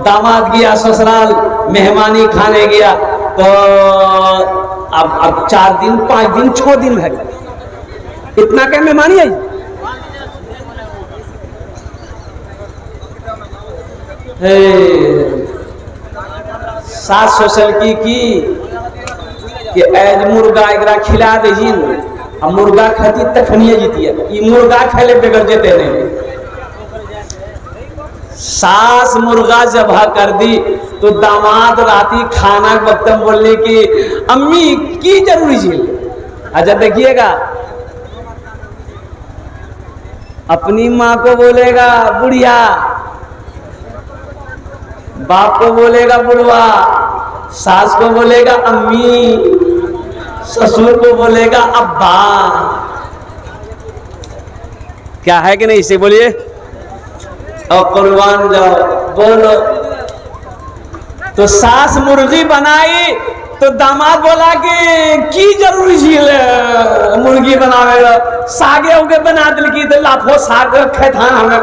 दामाद गया ससुराल, मेहमानी खाने गया, तो अब 4 दिन 5 दिन 6 दिन है, इतना क्या मेहमानी आई। सास सोशल की कि एज मुर्गा एकरा खिला दीजिए, अब मुर्गा खाती तखनिए जीतिए, ये मुर्गा खेले बगैर जेते नहीं। सास मुर्गा जबह कर दी तो दामाद राती खाना के वक्त बोलने की अम्मी की जरूरी झील। अच्छा देखिएगा, अपनी माँ को बोलेगा बुढ़िया, बाप को बोलेगा बुढ़वा, सास को बोलेगा अम्मी, ससुर को बोलेगा अब्बा। क्या है कि नहीं, इसे बोलिए और कुर्बान जाओ बोलो। तो सास मुर्गी बनाई तो दामाद बोला कि की जरूरी झील मुर्गी बनावेगा, सागे उगे बना दिल की तो लाफो साग खेतान हमें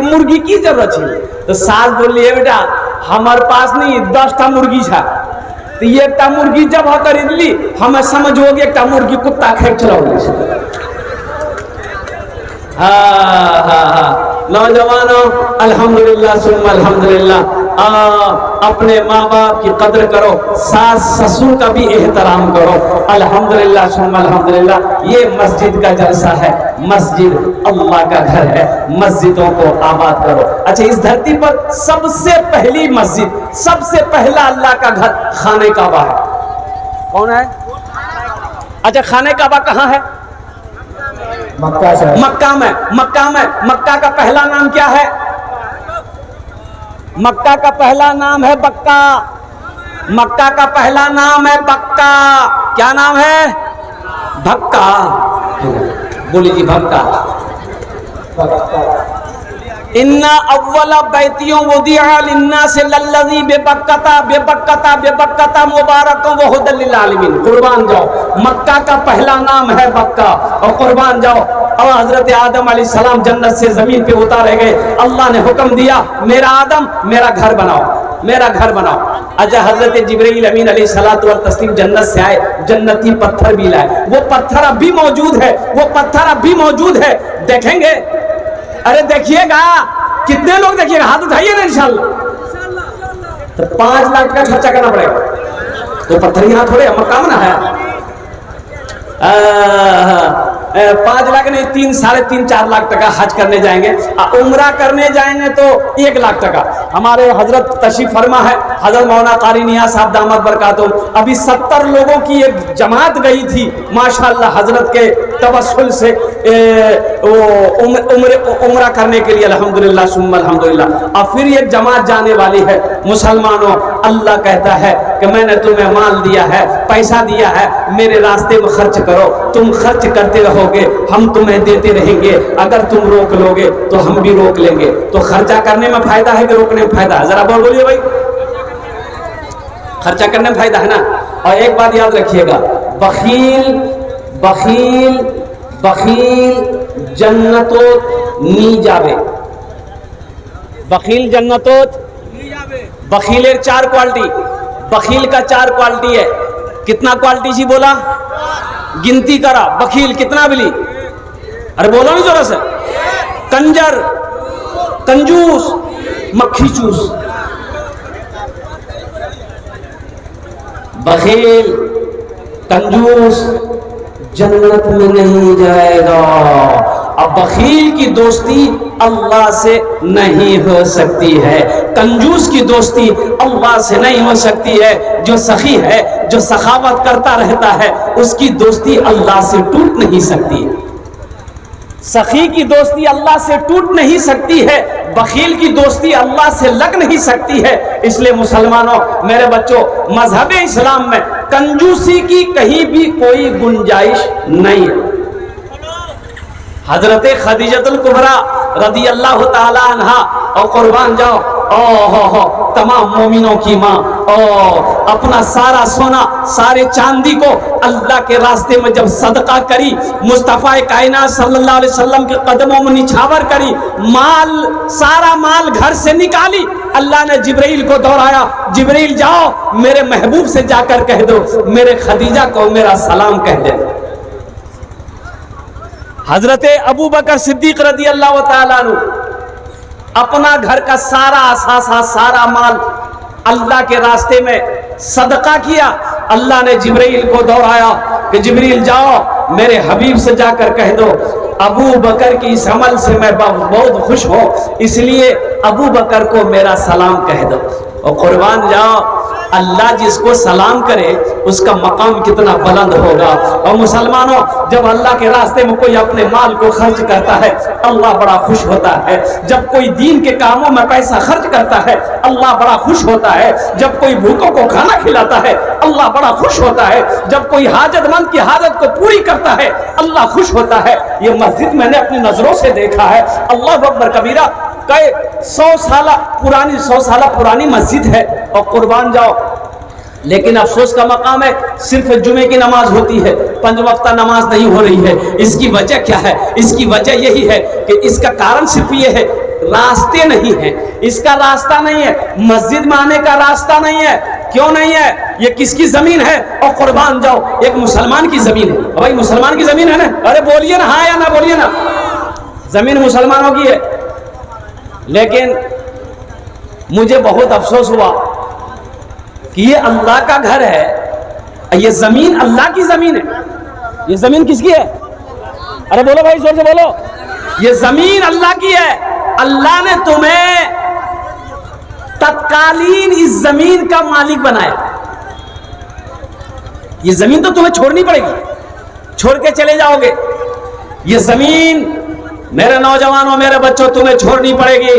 मुर्गी की जरूरत है। तो सास बोली बेटा हमारे पास नहीं 10टा मुर्गी था, तो एक मुर्गी जब खरीद ली हमें समझ हो गया एक मुर्गी कुत्ता खेत चलाओ। नौजवानों अल्हम्दुलिल्लाह सुम्मा अल्हम्दुलिल्लाह, अपने माँ बाप की कदर करो, सास ससुर का भी एहतराम करो। अल्हम्दुलिल्लाह सुम्मा अल्हम्दुलिल्लाह। ये मस्जिद का जलसा है, मस्जिद अल्लाह का घर है, मस्जिदों को आबाद करो। अच्छा, इस धरती पर सबसे पहली मस्जिद, सबसे पहला अल्लाह का घर खाने काबा है। कौन है? अच्छा, खाने काबा कहाँ है? मक्का से। मक्का में। मक्का का पहला नाम क्या है? मक्का का पहला नाम है बक्का। मक्का का पहला नाम है बक्का। क्या नाम है? भक्का। बोलिए जी, भक्का। इन्ना अव्वला बैतियों वुदिअ लिन्नास लल्लज़ी बेबक्कता मुबारकों व हुदल लिल आलमीन। कुर्बान जाओ, मक्का का पहला नाम है बक्का। और कुर्बान जाओ, और हजरत आदम अलैहिस्सलाम जन्नत से जमीन पे उतारे गए, अल्लाह ने हुक्म दिया मेरा आदम मेरा घर बनाओ, मेरा घर बनाओ। अच्छा, हजरत जिब्रील अमीन अलैहिस्सलातु व तस्लीम जन्नत से आए, जन्नती पत्थर भी लाए, वो पत्थर अब भी मौजूद है, वो पत्थर अब भी मौजूद है। देखेंगे? अरे देखिएगा, कितने लोग देखिएगा, हाथ उठाइए ना इंशाल्लाह। तो 5 लाख का खर्चा करना पड़ेगा, तो पत्थर यहाँ थोड़े मक्का में ना है। 5 लाख नहीं, 3, साढ़े 3, 4 लाख टका हज करने जाएंगे, उम्रा करने जाएंगे तो 1 लाख टका। हमारे हजरत तशरीफ फरमा है, हजरत मौलाना कारी नियाज़ साहब दामद बरकातुहू, अभी 70 लोगों की एक जमात गई थी माशाअल्लाह हजरत के तवस्सुल से उम्रा करने के लिए। अल्हम्दुलिल्लाह सुम्मा अल्हम्दुलिल्लाह। और फिर एक जमात जाने वाली है। मुसलमानों, अल्लाह कहता है कि मैंने तुम्हें माल दिया है, पैसा दिया है, मेरे रास्ते में खर्च करो। तुम खर्च करते रहोगे, हम तुम्हें देते रहेंगे। अगर तुम रोक लोगे तो हम भी रोक लेंगे। तो खर्चा करने में फायदा है कि रोकने में फायदा है? जरा बोलिए भाई। खर्चा करने में फायदा है ना। और एक बात याद रखिएगा, बखील बखील बखील जन्नतो नी जावे। बखील जन्नतो बखीलेर 4 क्वालिटी। बखील का 4 क्वालिटी है। कितना क्वालिटी जी बोला? गिनती करा। बखील कितना बिली? अरे बोलो नहीं जोर से। कंजर, कंजूस, मक्खी चूस। बखील कंजूस जन्नत में नहीं जाएगा। अब बखील की दोस्ती अल्लाह से नहीं हो सकती है, कंजूस की दोस्ती अल्लाह से नहीं हो सकती है। जो सखी है, जो सखावत करता रहता है, उसकी दोस्ती अल्लाह से टूट नहीं सकती। सखी की दोस्ती अल्लाह से टूट नहीं सकती है, बखील की दोस्ती अल्लाह से लग नहीं सकती है। इसलिए मुसलमानों, मेरे बच्चों, मजहब इस्लाम में कंजूसी की कहीं भी कोई गुंजाइश नहीं है। हजरत खदीजतुल कुबरा रदी अल्लाह ताला अन्हा और कुर्बान जाओ, हो तमाम मोमिनों की माँ, अपना सारा सोना सारे चांदी को अल्लाह के रास्ते में जब सदका करी, मुस्तफ़ा कायनात सल्लल्लाहु अलैहि वसल्लम के कदमों में निछावर करी, माल सारा माल घर से निकाली, अल्लाह ने जिब्रील को दौड़ाया, जिब्रील जाओ मेरे महबूब से जाकर कह दो मेरे खदीजा को मेरा सलाम कह दे। हजरत अबू बकर सिद्दीक रदी अल्लाह तआला अन्हु अपना घर का सारा असासा सारा माल अल्लाह के रास्ते में सदका किया। अल्लाह ने जिब्रील को दौड़ाया कि जिब्रील जाओ मेरे हबीब से जाकर कह दो अबू बकर की इस अमल से मैं बहुत खुश हूँ, इसलिए अबू बकर को मेरा सलाम कह दो। और कुर्बान जाओ, अल्लाह जिसको सलाम करे उसका मकाम कितना बुलंद होगा। और मुसलमानों, जब अल्लाह के रास्ते में कोई अपने माल को खर्च करता है अल्लाह बड़ा खुश होता है। जब कोई दीन के कामों में पैसा खर्च करता है अल्लाह बड़ा खुश होता है। जब कोई भूखों को खाना खिलाता है अल्लाह बड़ा खुश होता है। जब कोई हाजतमंद की हाजत को पूरी करता है अल्लाह खुश होता है। ये मस्जिद मैंने अपनी नजरों से देखा है। अल्लाह अकबर कबीरा, कई 100 साल पुरानी मस्जिद है और कुर्बान जाओ, लेकिन अफसोस का मकाम है सिर्फ जुमे की नमाज होती है, 5 वक्त नमाज नहीं हो रही है। इसकी वजह क्या है? इसकी वजह यही है कि इसका कारण सिर्फ ये है रास्ते नहीं है, इसका रास्ता नहीं है, मस्जिद में आने का रास्ता नहीं है। क्यों नहीं है? ये किसकी जमीन है? और कुर्बान जाओ, एक मुसलमान की जमीन है। भाई मुसलमान की जमीन है ना? अरे बोलिए ना, हाँ या ना बोलिए ना। जमीन मुसलमानों की है, लेकिन मुझे बहुत अफसोस हुआ कि ये अल्लाह का घर है, ये जमीन अल्लाह की जमीन है। ये जमीन किसकी है? अरे बोलो भाई, जोर से बोलो। ये जमीन अल्लाह की है। अल्लाह ने तुम्हें तत्कालीन इस जमीन का मालिक बनाया। ये जमीन तो तुम्हें छोड़नी पड़ेगी, छोड़ के चले जाओगे। ये जमीन मेरे नौजवानों, मेरे बच्चों, तुम्हें छोड़नी पड़ेगी।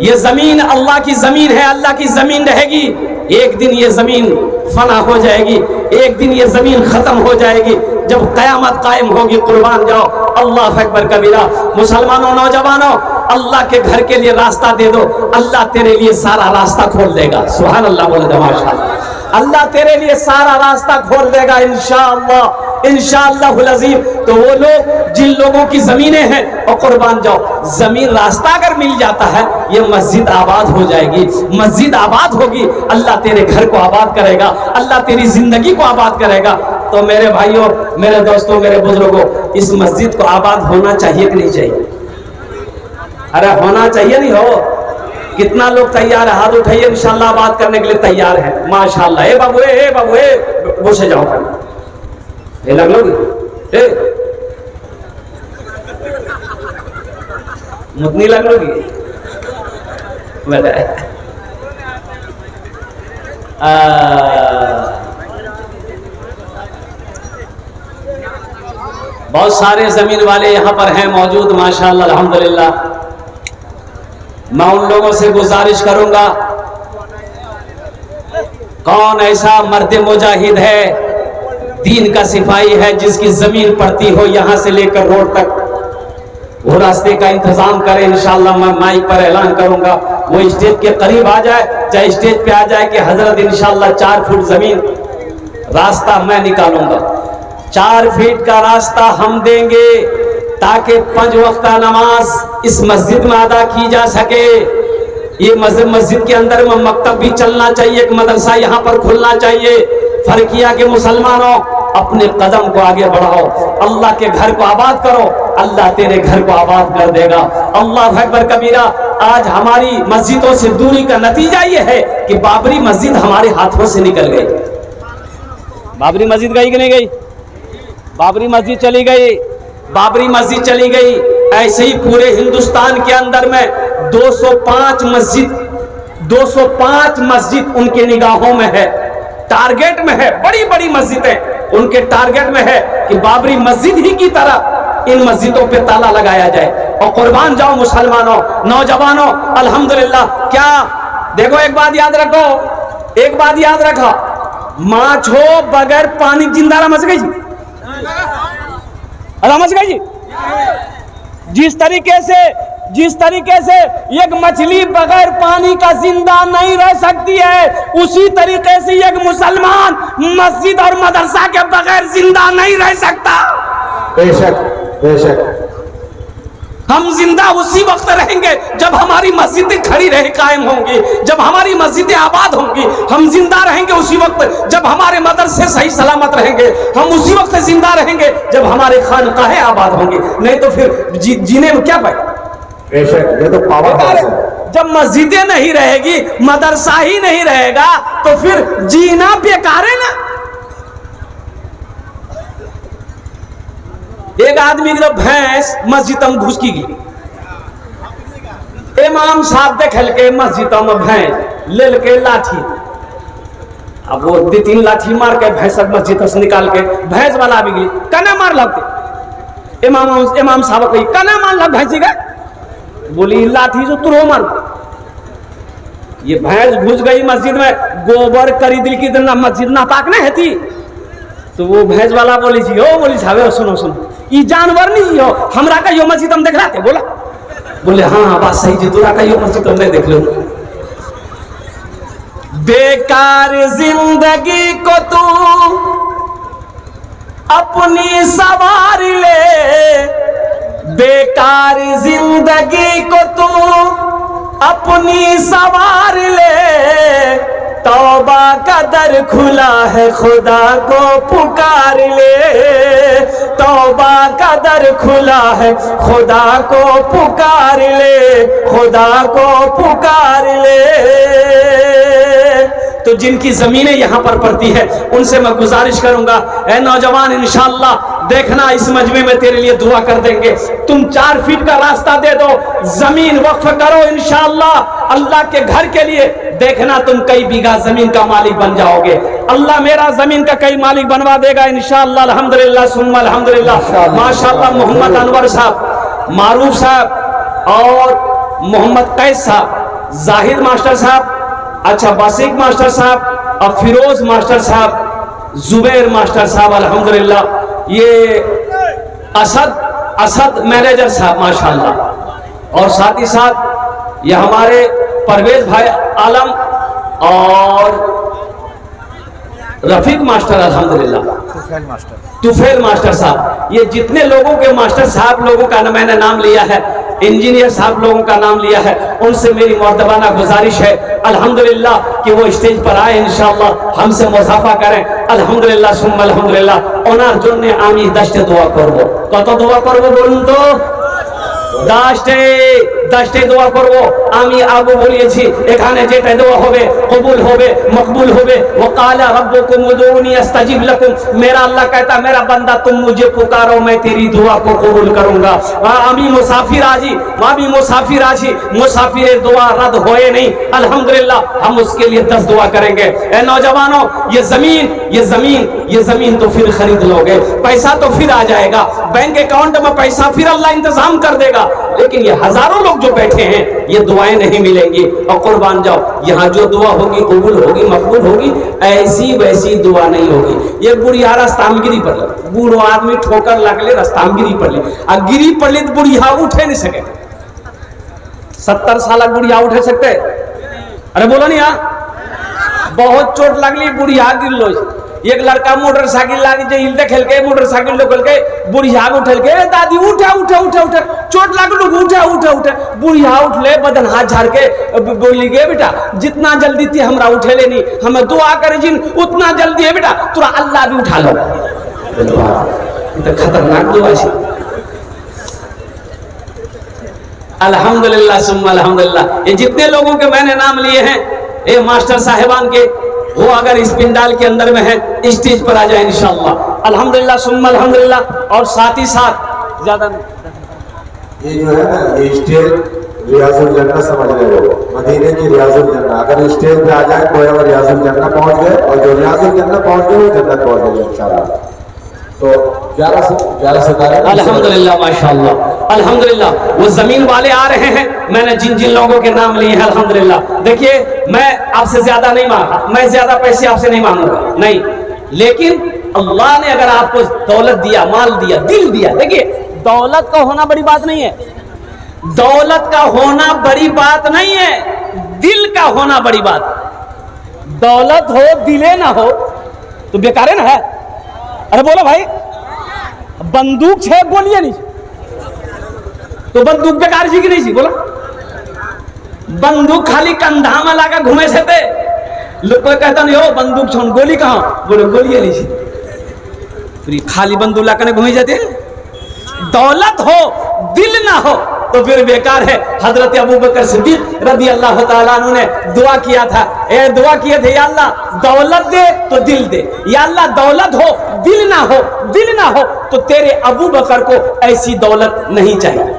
ये जमीन अल्लाह की जमीन है, अल्लाह की जमीन रहेगी। एक दिन ये जमीन फना हो जाएगी, एक दिन ये जमीन खत्म हो जाएगी, जब कयामत कायम होगी। कुर्बान जाओ, अल्लाह अकबर कबीरा। मुसलमानों, नौजवानों, अल्लाह के घर के लिए रास्ता दे दो, अल्लाह तेरे लिए सारा रास्ता खोल देगा। सुभान अल्लाह बोले दो, माशाअल्लाह। अल्लाह तेरे लिए सारा रास्ता खोल देगा इंशाअल्लाह, इंशाअल्लाहुल अज़ीम। तो वो लोग जिन लोगों की जमीनें हैं, और कुर्बान जाओ, जमीन रास्ता अगर मिल जाता है ये मस्जिद आबाद हो जाएगी। मस्जिद आबाद होगी, अल्लाह तेरे घर को आबाद करेगा, अल्लाह तेरी जिंदगी को आबाद करेगा। तो मेरे भाइयों, मेरे दोस्तों, मेरे बुजुर्गों, इस मस्जिद को आबाद होना चाहिए कि नहीं चाहिए? अरे होना चाहिए नहीं हो? कितना लोग तैयार है? हाथ उठाइए, इंशाल्लाह आबाद करने के लिए तैयार है। माशाल्लाह। ए बाबू, ए बाबू, ए बोसे जाओ, ए लग लोगी, ए मुतनी लग लोगी। बहुत सारे जमीन वाले यहाँ पर हैं मौजूद, माशाल्लाह, अल्हम्दुलिल्लाह। मैं उन लोगों से गुजारिश करूंगा, कौन ऐसा मर्द मुजाहिद है, दीन का सिपाही है, जिसकी जमीन पड़ती हो यहां से लेकर रोड तक, वो रास्ते का इंतजाम करे। इंशाअल्लाह मैं माइक पर ऐलान करूंगा, वो स्टेज के करीब आ जाए, चाहे स्टेज पे आ जाए कि हजरत इंशाअल्लाह 4 फुट जमीन रास्ता मैं निकालूंगा। 4 फीट का रास्ता हम देंगे ताकि 5 वक्त नमाज इस मस्जिद में अदा की जा सके। ये मस्जिद के अंदर में मकतब भी चलना चाहिए, एक मदरसा यहाँ पर खुलना चाहिए। फरकिया के मुसलमानों, अपने कदम को आगे बढ़ाओ, अल्लाह के घर को आबाद करो, अल्लाह तेरे घर को आबाद कर देगा। अल्लाह अकबर कबीरा। आज हमारी मस्जिदों से दूरी का नतीजा ये है कि बाबरी मस्जिद हमारे हाथों से निकल गई। बाबरी मस्जिद गई कि नहीं गई? बाबरी मस्जिद चली गई, बाबरी मस्जिद चली गई। ऐसे ही पूरे हिंदुस्तान के अंदर में 205 मस्जिद उनके निगाहों में है, टारगेट में है। बड़ी बड़ी मस्जिदें उनके टारगेट में है कि बाबरी मस्जिद ही की तरह इन मस्जिदों पे ताला लगाया जाए। और कुर्बान जाओ मुसलमानों, नौजवानों, अल्हम्दुलिल्लाह। क्या देखो, एक बात याद रखो, एक बात याद रखो, माछ हो बगैर पानी जिंदा रमच गई जी, रमच गई जी। जिस तरीके से जिस तरीके से एक मछली बगैर पानी का जिंदा नहीं रह सकती है, उसी तरीके से एक मुसलमान मस्जिद और मदरसा के बगैर जिंदा नहीं रह सकता। बेशक बेशक। हम जिंदा उसी वक्त रहेंगे जब हमारी मस्जिदें खड़ी रहे कायम होंगी, जब हमारी मस्जिदें आबाद होंगी। हम जिंदा रहेंगे उसी वक्त जब हमारे मदरसे सही सलामत रहेंगे। हम उसी वक्त जिंदा रहेंगे जब हमारे खानकाहें आबाद होंगी। नहीं तो फिर जीने में क्या पाए। बेशक, ये तो पावर हाउस है। जब मस्जिदें नहीं रहेगी, मदरसा ही नहीं रहेगा, तो फिर जीना बेकार है ना। एक आदमी की भैंस मस्जिद में घुस की गई, इमाम साहब देखल के मस्जिद में भैंस ले के लाठी, अब वो 2-3 लाठी मार के भैंस मस्जिद से निकाल के भैंस वाला भी गई, कना मार लगते। इमाम साहब कही कना मार लग भैंसी का, बोली लाठी जो तुरो मार। ये भैंस घुस गई मस्जिद में, गोबर खरीद ली कि मस्जिद नापाक नहीं है थी। तो वो भैंस वाला बोली जी, ओ बोली साहब सुनो सुनो, ये जानवर नहीं हो, हमरा का यो मस्जिद हम देख रहे थे। बोला, बोले हाँ बात सही जी, तोरा का यो मस्जिद हम नहीं देख लो। बेकार जिंदगी को तू अपनी सवार ले, बेकार जिंदगी को तू अपनी सवार ले, तौबा का दर खुला है खुदा को पुकार ले, तौबा का दर खुला है खुदा को पुकार ले, खुदा को पुकार ले। तो जिनकी जमीनें यहां पर पड़ती है उनसे मैं गुजारिश करूंगा, ऐ नौजवान इंशाअल्लाह देखना इस मजमे में तेरे लिए दुआ कर देंगे। तुम 4 फीट का रास्ता दे दो, जमीन वक्फ करो इंशाअल्लाह अल्लाह के घर के लिए, देखना तुम कई बीघा जमीन का मालिक बन जाओगे। अल्लाह मेरा जमीन का कई मालिक बनवा देगा इंशाअल्लाह। अल्हम्दुलिल्लाह सुम्मा अल्हम्दुलिल्लाह। माशाअल्लाह मोहम्मद अनवर साहब, मारूफ साहब और मोहम्मद कैस साहब, जाहिद मास्टर साहब, अच्छा बासिक मास्टर साहब और फिरोज मास्टर साहब, जुबैर मास्टर साहब, अल्हम्दुलिल्लाह। ये असद मैनेजर साहब माशाअल्लाह, और साथ ही साथ ये हमारे परवेज भाई आलम और रफीक मास्टर, अल्हम्दुलिल्लाह तुफैल मास्टर साहब। ये जितने लोगों के मास्टर साहब लोगों का मैंने नाम लिया है, इंजीनियर साहब लोगों का नाम लिया है, उनसे मेरी मुअद्दबाना गुजारिश है अल्हम्दुलिल्लाह कि वो स्टेज पर आए इंशाअल्लाह, हमसे मुसाफा करें। अल्हम्दुलिल्लाह सुम्मा अल्हम्दुलिल्लाह। ओनार जोने आमी दस्ते दुआ करबो, कत दुआ करबो बोलुन तो दस्ते दোয়া করব আমি আগে বলেছি, এখানে যেটা দোয়া হবে কবুল হবে মকবুল হবে। ওয়াকালা রব্বুকুম উদউনি আস্তাজিব লাকুম, मेरा अल्लाह कहता मेरा बंदा तुम मुझे पुकारो मैं तेरी दुआ को कबूल करूंगा। আমি মুসাফির আছি, আমি মুসাফির আছি, মুসাফিরের দোয়া रद्द होए नहीं अल्हम्दुलिल्लाह, हम उसके लिए 10 दुआ करेंगे। ए नौजवानों, ये जमीन तो फिर खरीद लोगे, पैसा तो फिर आ जाएगा बैंक अकाउंट में, पैसा फिर अल्लाह इंतजाम कर देगा, लेकिन ये हजारों लोग जो बैठे हैं ये दुआएं नहीं मिलेंगी। और कुर्बान जाओ, यहाँ जो दुआ होगी कबूल होगी मकबूल होगी, ऐसी वैसी दुआ नहीं होगी। ये बुढ़िया रास्ता में गिरी पड़ ले, बूढ़ो आदमी ठोकर लगले रास्ता में गिरी पड़ ले, और गिरी पड़ ले तो बुढ़िया उठे नहीं सके। 70 साल बुढ़िया उठे सकते? अरे बोलो नहीं, यहाँ बहुत चोट लगली बुढ़िया गिर लो। एक लड़का मोटरसाइकिल लाग खेल के मोटरसाइकिल खेल के बुढ़िया उठल के, दादी उठे उठे उठे उठे, चोट लागल उठे उठे उठे, बुढ़िया उठले बदन हाथ झाड़ के बोली गे बेटा जितना जल्दी थी हमरा उठे ले नहीं, हमें दुआ करे जिन उतना जल्दी है बेटा, तुरा अल्लाह भी उठा लो। तो खतरनाक दुआ है। अल्हम्दुलिल्लाह सुम्मा अल्हम्दुलिल्लाह। ये जितने लोगों के मैंने नाम लिए हैं ये मास्टर साहिबान के, वो अगर इस पिंडाल के अंदर में है स्टेज पर आ जाए इंशाअल्लाह। अल्हम्दुलिल्लाह सुम्मा अल्हम्दुलिल्लाह। और साथ ही साथ ज्यादा ये जो है ना, ये स्टेज रियाजुल जन्नत समझ रहे हो, मदीने की रियाजुल जन्नत। अगर स्टेज पे आ जाए कोई अगर रियाजुल जन्नत पहुंच गए, और जो रियाजुल जन्नत पहुंच गए वो जन्नत पहुंच गए इंशाअल्लाह। तो 11 सितारे अल्हम्दुलिल्लाह माशाअल्लाह अल्हम्दुलिल्लाह। वो जमीन वाले आ रहे हैं, मैंने जिन जिन लोगों के नाम लिए हैं अल्हम्दुलिल्लाह। देखिए मैं आपसे ज्यादा नहीं मांगा, मैं ज्यादा पैसे आपसे नहीं मांगूंगा नहीं, लेकिन अल्लाह ने अगर आपको दौलत दिया, माल दिया, दिल दिया, देखिए दौलत का होना बड़ी बात नहीं है, दौलत का होना बड़ी बात नहीं है, दिल का होना बड़ी बात। दौलत हो दिले ना हो तो बेकार है ना है। अरे बोलो भाई, बंदूक छे बोलिए नहीं तो बंदूक बेकार जी की नहीं सी बोलो। बंदूक खाली कंधा में लाकर घूमे से थे लोग, कोई कहता नहीं हो बंदूक छोड़, गोली कहां, बोले गोली नहीं सी, खाली बंदूक लाकर घूमे जाते। दौलत हो दिल ना हो तो फिर बेकार है। हजरत अबू बकर सिद्दीक रज़ी अल्लाह तआला अन्हु ने दुआ किया था, दुआ किए थे, या अल्लाह दौलत दे तो दिल दे, या अल्लाह दौलत हो दिल ना हो, दिल ना हो तो तेरे अबू बकर को ऐसी दौलत नहीं चाहिए।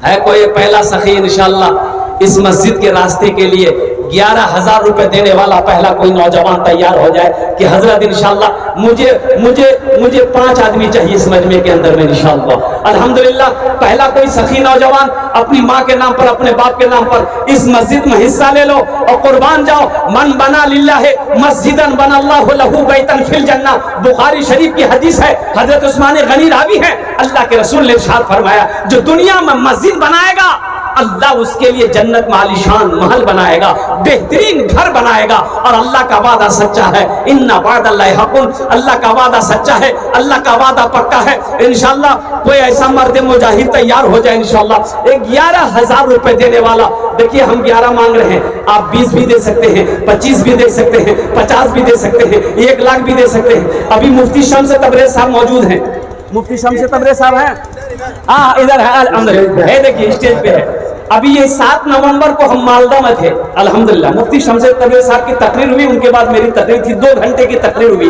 है कोई पहला सखी इंशाअल्लाह इस मस्जिद के रास्ते के लिए 11,000 रुपए देने वाला पहला कोई नौजवान तैयार हो जाए कि हजरत इंशाअल्लाह मुझे 5 आदमी चाहिए इस मजमे के अंदर में इंशाअल्लाह। अल्हम्दुलिल्लाह पहला कोई सखी नौजवान अपनी माँ के नाम पर, अपने बाप के नाम पर इस मस्जिद में हिस्सा ले लो और कुर्बान जाओ। मन बना लिल्लाहि मस्जिदन बनल्लाहु लहू बैतन फिल जन्नह, बुखारी शरीफ की हदीस है, हजरत उस्मान गनी रावी है। अल्लाह के रसूल ने इरशाद फरमाया, जो दुनिया में मस्जिद बनाएगा अल्लाह उसके लिए जन्नत में आलीशान महल बनाएगा, बेहतरीन घर बनाएगा। और अल्लाह का वादा सच्चा है, इन्ना वादल्लाहि हक़्क़ुन, अल्लाह का वादा सच्चा है, अल्लाह का वादा पक्का है। इंशाअल्लाह कोई ऐसा मर्द मुजाहिद तैयार हो जाए इंशाअल्लाह 11,000 रुपए देने वाला। देखिए हम 11 मांग रहे हैं, आप 20 भी दे सकते हैं, 25 भी दे सकते हैं, 50 भी दे सकते हैं, 1 लाख भी दे सकते हैं। अभी मुफ्ती शम्स तबरेज़ साहब मौजूद हैं, मुफ्ती शम्स तबरेज़ साहब हैं, हाँ इधर है, अंदर है, देखिए स्टेज पे है। अभी ये 7 नवंबर को हम मालदा में थे, अल्हम्दुलिल्लाह मुफ्ती शम्स तबरेज़ साहब की तकरीर हुई, उनके बाद मेरी तकरीर थी, 2 घंटे की तकरीर हुई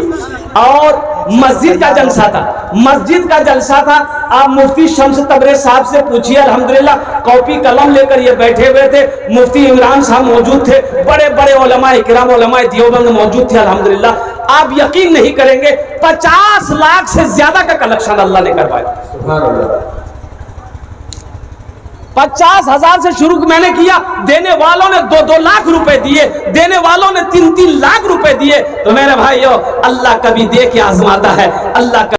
और मस्जिद का जलसा था, मस्जिद का जलसा था। आप मुफ्ती शम्स तबरेज़ साहब से पूछिए, अल्हम्दुलिल्लाह कॉपी कलम लेकर ये बैठे हुए थे। मुफ्ती इमरान साहब मौजूद थे, बड़े बड़े उलमाए किराम, उलमाए देवबंद मौजूद थे अल्हम्दुलिल्लाह। आप यकीन नहीं करेंगे 50 लाख से ज्यादा का कलेक्शन अल्लाह ने करवाया। 50,000 से शुरू मैंने किया, देने वालों ने 2-2 लाख रुपए दिए, देने वालों ने 3-3 लाख रुपए दिए। तो मेरे भाइयों अल्लाह कभी दे के आजमाता है, अल्लाह